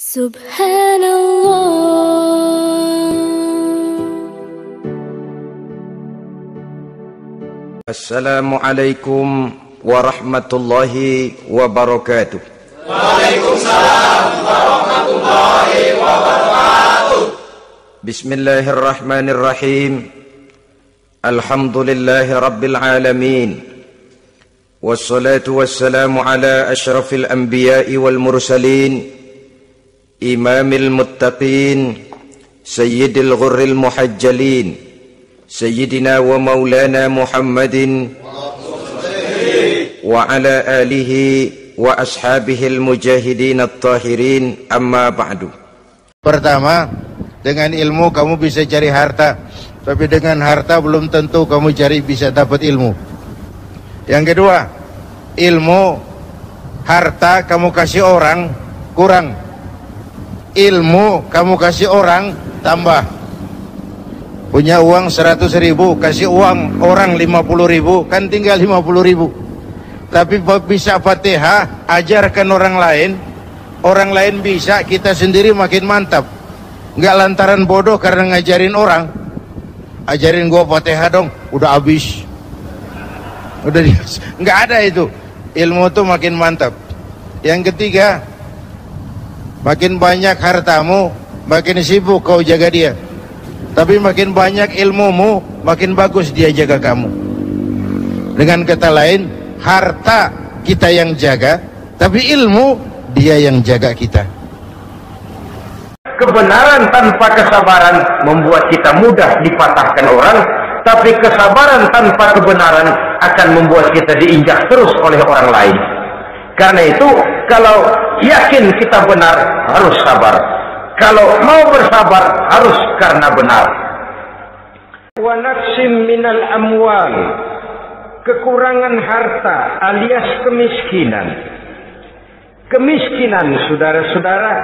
Subhanallah. Assalamualaikum warahmatullahi wabarakatuh. Waalaikumsalam warahmatullahi wabarakatuh. Bismillahirrahmanirrahim. Alhamdulillahi rabbil alamin. Wassalatu wassalamu ala ashrafil anbiya'i wal mursalin, imamil muttaqin, sayyidil ghurril muhajjalin, sayyidina wa maulana Muhammadin wa ala alihi wa ashabihil mujahidin at-tahirin, amma ba'du. Pertama, dengan ilmu kamu bisa cari harta, tapi dengan harta belum tentu kamu bisa dapat ilmu. Yang kedua, ilmu, harta kamu kasih orang kurang, ilmu kamu kasih orang tambah. Punya uang 100.000, kasih uang orang 50.000, kan tinggal 50.000. Tapi bisa Fatihah, ajarkan orang lain bisa, kita sendiri makin mantap. Nggak lantaran bodoh karena ngajarin orang. Ajarin gua Fatihah dong, udah habis. Nggak ada itu. Ilmu tuh makin mantap. Yang ketiga, makin banyak hartamu, makin sibuk kau jaga dia. Tapi makin banyak ilmumu, makin bagus dia jaga kamu. Dengan kata lain, harta kita yang jaga, tapi ilmu dia yang jaga kita. Kebenaran tanpa kesabaran membuat kita mudah dipatahkan orang, tapi kesabaran tanpa kebenaran akan membuat kita diinjak terus oleh orang lain. Karena itu, kalau yakin kita benar, harus sabar. Kalau mau bersabar, harus karena benar. Wa naqsim minal amwal, kekurangan harta alias kemiskinan. Kemiskinan, saudara-saudara,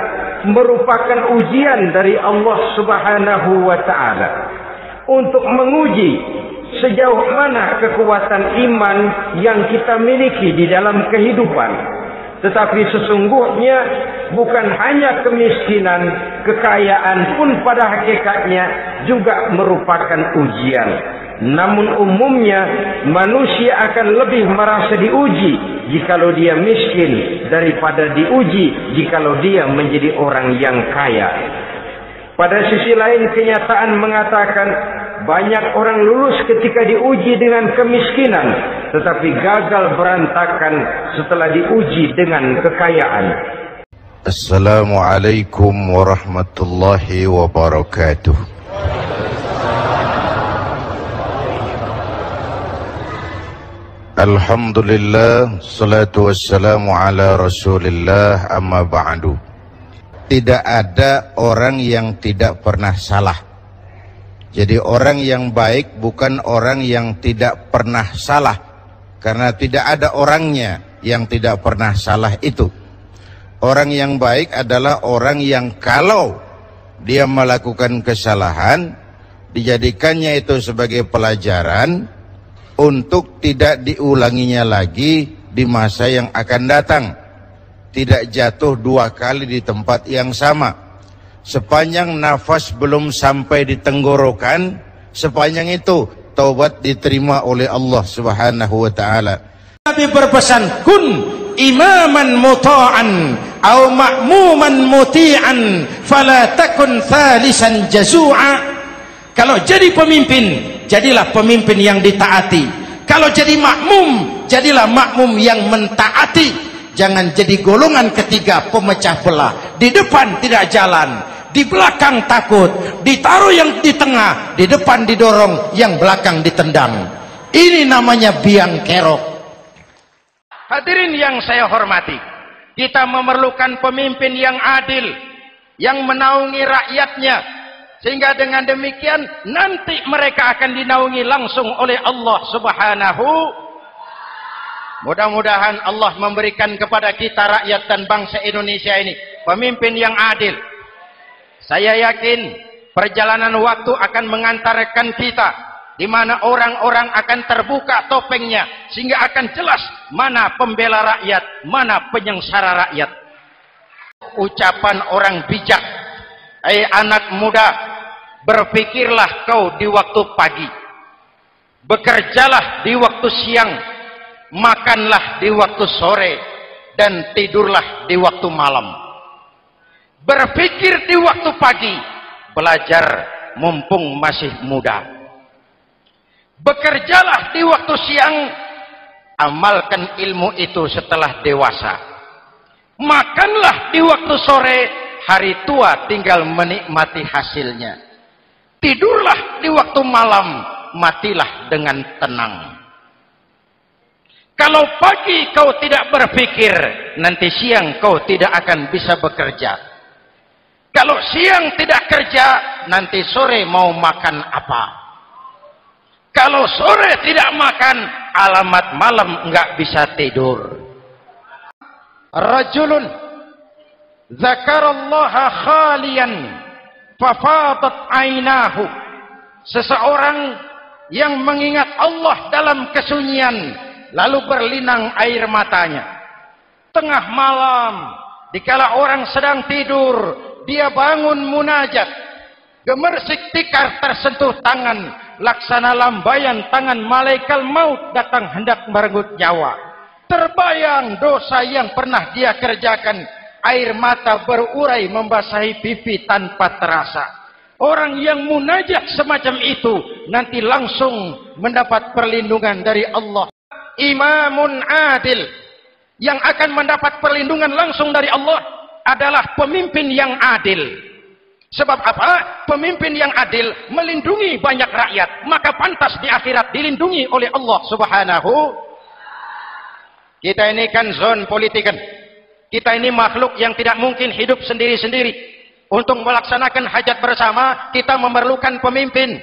merupakan ujian dari Allah Subhanahu wa ta'ala untuk menguji sejauh mana kekuatan iman yang kita miliki di dalam kehidupan. Tetapi sesungguhnya bukan hanya kemiskinan, kekayaan pun pada hakikatnya juga merupakan ujian. Namun umumnya manusia akan lebih merasa diuji jikalau dia miskin daripada diuji jikalau dia menjadi orang yang kaya. Pada sisi lain, kenyataan mengatakan banyak orang lulus ketika diuji dengan kemiskinan, tetapi gagal berantakan setelah diuji dengan kekayaan. Assalamualaikum warahmatullahi wabarakatuh. Alhamdulillah, salatu wassalamu ala rasulillah, amma ba'du. Tidak ada orang yang tidak pernah salah. Jadi orang yang baik bukan orang yang tidak pernah salah, karena tidak ada orangnya yang tidak pernah salah itu. Orang yang baik adalah orang yang kalau dia melakukan kesalahan, dijadikannya itu sebagai pelajaran untuk tidak diulanginya lagi di masa yang akan datang. Tidak jatuh dua kali di tempat yang sama. Sepanjang nafas belum sampai di tenggorokan, sepanjang itu taubat diterima oleh Allah Subhanahu wa ta'ala. Nabi berpesan, kun imaman muta'an au ma'muman muti'an fala takun thalisan jazu'a. Kalau jadi pemimpin, jadilah pemimpin yang ditaati. Kalau jadi makmum, jadilah makmum yang mentaati. Jangan jadi golongan ketiga pemecah belah. Di depan tidak jalan, di belakang takut, ditaruh yang di tengah, di depan didorong, yang belakang ditendang. Ini namanya biang kerok. Hadirin yang saya hormati, kita memerlukan pemimpin yang adil, yang menaungi rakyatnya, sehingga dengan demikian nanti mereka akan dinaungi langsung oleh Allah Subhanahu. Mudah-mudahan Allah memberikan kepada kita rakyat dan bangsa Indonesia ini pemimpin yang adil. Saya yakin perjalanan waktu akan mengantarkan kita di mana orang-orang akan terbuka topengnya sehingga akan jelas mana pembela rakyat, mana penyengsara rakyat. ucapan orang bijak. Hai anak muda, berpikirlah kau di waktu pagi, bekerjalah di waktu siang, makanlah di waktu sore, dan tidurlah di waktu malam. Berpikir di waktu pagi, belajar mumpung masih muda. Bekerjalah di waktu siang, amalkan ilmu itu setelah dewasa. Makanlah di waktu sore, hari tua tinggal menikmati hasilnya. Tidurlah di waktu malam, matilah dengan tenang. Kalau pagi kau tidak berpikir, nanti siang kau tidak akan bisa bekerja. Kalau siang tidak kerja, nanti sore mau makan apa? Kalau sore tidak makan, alamat malam enggak bisa tidur. Rajulun zakarallaha khaliyan fafadat ainahu. Seseorang yang mengingat Allah dalam kesunyian, lalu berlinang air matanya. Tengah malam, dikala orang sedang tidur, dia bangun munajat, gemersik tikar tersentuh tangan, laksana lambaian tangan malaikat maut datang hendak merenggut nyawa. Terbayang dosa yang pernah dia kerjakan, air mata berurai membasahi pipi tanpa terasa. Orang yang munajat semacam itu nanti langsung mendapat perlindungan dari Allah. Imamun adil, yang akan mendapat perlindungan langsung dari Allah adalah pemimpin yang adil. Sebab apa? Pemimpin yang adil melindungi banyak rakyat, maka pantas di akhirat dilindungi oleh Allah Subhanahu. Kita ini kan zon politikan. Kita ini makhluk yang tidak mungkin hidup sendiri-sendiri. Untuk melaksanakan hajat bersama, kita memerlukan pemimpin.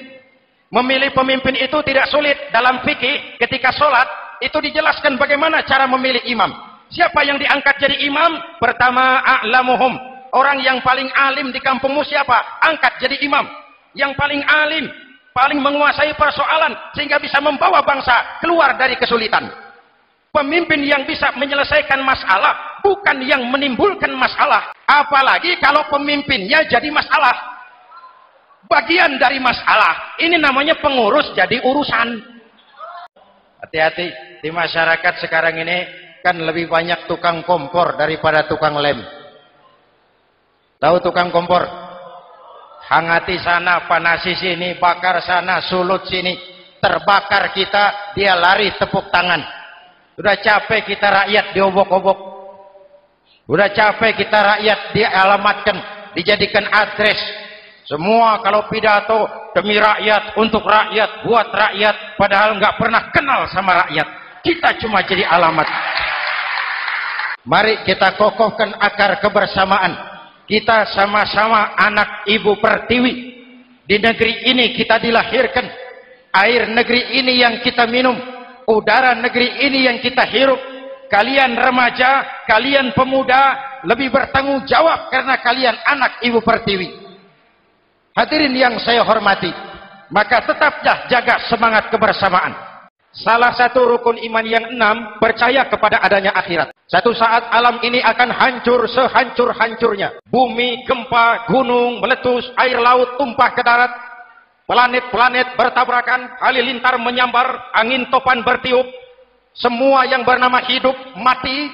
Memilih pemimpin itu tidak sulit. Dalam fikih, ketika sholat, itu dijelaskan bagaimana cara memilih imam. Siapa yang diangkat jadi imam? Pertama, a'lamuhum. Orang yang paling alim di kampungmu siapa? Angkat jadi imam. Yang paling alim, paling menguasai persoalan, sehingga bisa membawa bangsa keluar dari kesulitan. Pemimpin yang bisa menyelesaikan masalah, bukan yang menimbulkan masalah. Apalagi kalau pemimpinnya jadi masalah, bagian dari masalah. Ini namanya pengurus jadi urusan. Hati-hati, di masyarakat sekarang ini kan lebih banyak tukang kompor daripada tukang lem. Tahu tukang kompor? Hangati sana, panasi sini, bakar sana, sulut sini. Terbakar kita, dia lari tepuk tangan. Udah capek kita rakyat diobok-obok. Udah capek kita rakyat dialamatkan, dijadikan address. Semua kalau pidato demi rakyat, untuk rakyat, buat rakyat, padahal nggak pernah kenal sama rakyat. Kita cuma jadi alamat. Mari kita kokohkan akar kebersamaan. Kita sama-sama anak Ibu Pertiwi. Di negeri ini kita dilahirkan. Air negeri ini yang kita minum. Udara negeri ini yang kita hirup. Kalian remaja, kalian pemuda, lebih bertanggung jawab karena kalian anak Ibu Pertiwi. Hadirin yang saya hormati, maka tetaplah jaga semangat kebersamaan. Salah satu rukun iman yang 6, percaya kepada adanya akhirat. Satu saat alam ini akan hancur sehancur-hancurnya. Bumi, gempa, gunung, meletus, air laut tumpah ke darat. Planet-planet bertabrakan, halilintar menyambar, angin topan bertiup. Semua yang bernama hidup mati,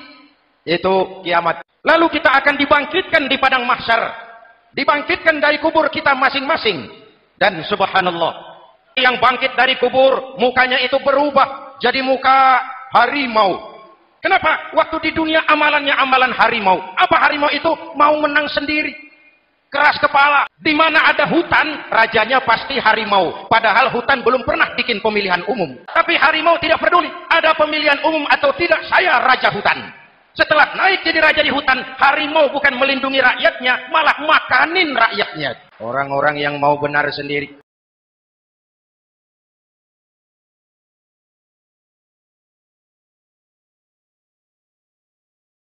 itu kiamat. Lalu kita akan dibangkitkan di padang mahsyar, dibangkitkan dari kubur kita masing-masing. Dan subhanallah, yang bangkit dari kubur, mukanya itu berubah jadi muka harimau. Kenapa? Waktu di dunia amalannya amalan harimau. Apa harimau itu? Mau menang sendiri, keras kepala. Di mana ada hutan, rajanya pasti harimau. Padahal hutan belum pernah bikin pemilihan umum. Tapi harimau tidak peduli, ada pemilihan umum atau tidak, saya raja hutan. Setelah naik jadi raja di hutan, harimau bukan melindungi rakyatnya, malah makanin rakyatnya. Orang-orang yang mau benar sendiri,